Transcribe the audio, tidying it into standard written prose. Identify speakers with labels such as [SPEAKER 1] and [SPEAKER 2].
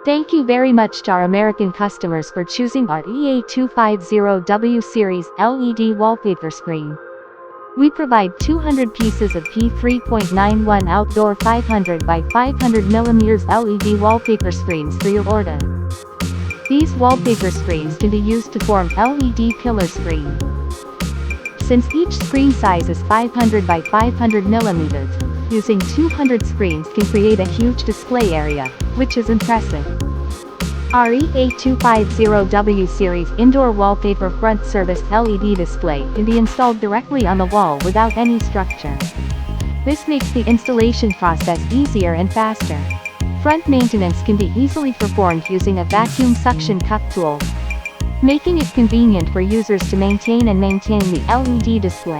[SPEAKER 1] Thank you very much to our American customers for choosing our EA250W series LED wallpaper screen. We provide 200 pieces of P3.91 outdoor 500 by 500mm LED wallpaper screens for your order. These wallpaper screens can be used to form LED pillar screen. Since each screen size is 500 by 500mm, using 200 screens can create a huge display area, which is impressive. Our EA250W series indoor wallpaper front service LED display can be installed directly on the wall without any structure. This makes the installation process easier and faster. Front maintenance can be easily performed using a vacuum suction cup tool, making it convenient for users to maintain the LED display.